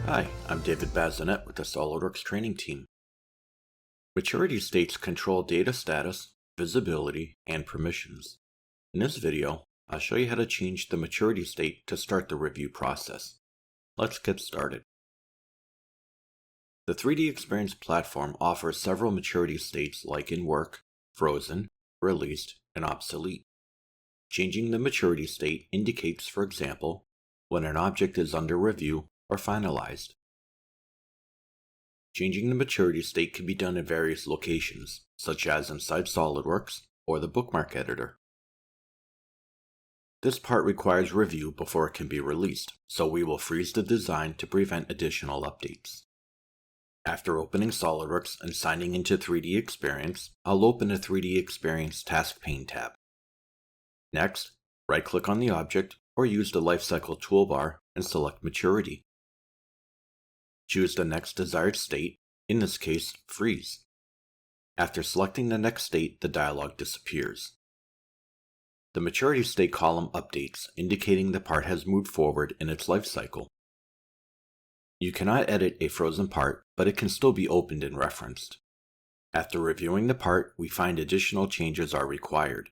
Hi, I'm David Bazinet with the Solidworks training team. Maturity states control data status, visibility, and permissions. In this video, I'll show you how to change the maturity state to start the review process. Let's get started. The 3DEXPERIENCE platform offers several maturity states like in work, frozen, released, and obsolete. Changing the maturity state indicates, for example, when an object is under review or finalized. Changing the maturity state can be done in various locations, such as inside SolidWorks or the bookmark editor. This part requires review before it can be released, so we will freeze the design to prevent additional updates. After opening SolidWorks and signing into 3DEXPERIENCE, I'll open the 3DEXPERIENCE Task Pane tab. Next, right-click on the object or use the Lifecycle toolbar and select Maturity. Choose the next desired state, in this case, freeze. After selecting the next state, the dialog disappears. The maturity state column updates, indicating the part has moved forward in its life cycle. You cannot edit a frozen part, but it can still be opened and referenced. After reviewing the part, we find additional changes are required.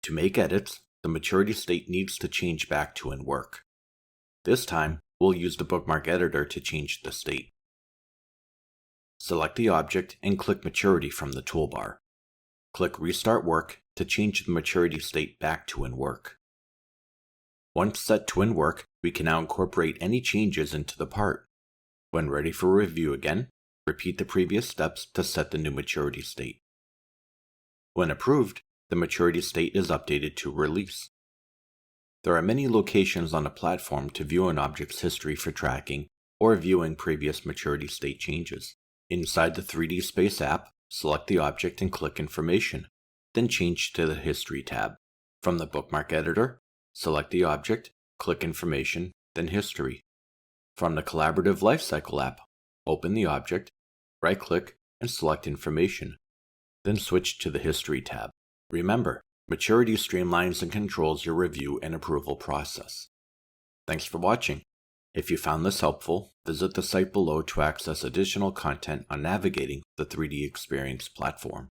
To make edits, the maturity state needs to change back to in work. This time, we'll use the bookmark editor to change the state. Select the object and click Maturity from the toolbar. Click Restart Work to change the maturity state back to in work. Once set to in work, we can now incorporate any changes into the part. When ready for review again, repeat the previous steps to set the new maturity state. When approved, the maturity state is updated to Release. There are many locations on the platform to view an object's history for tracking or viewing previous maturity state changes. Inside the 3D Space app, select the object and click Information, then change to the History tab. From the bookmark editor, select the object, click Information, then History. From the Collaborative Lifecycle app, open the object, right-click, and select Information, then switch to the History tab. Remember, maturity streamlines and controls your review and approval process. Thanks for watching. If you found this helpful, visit the site below to access additional content on navigating the 3DEXPERIENCE platform.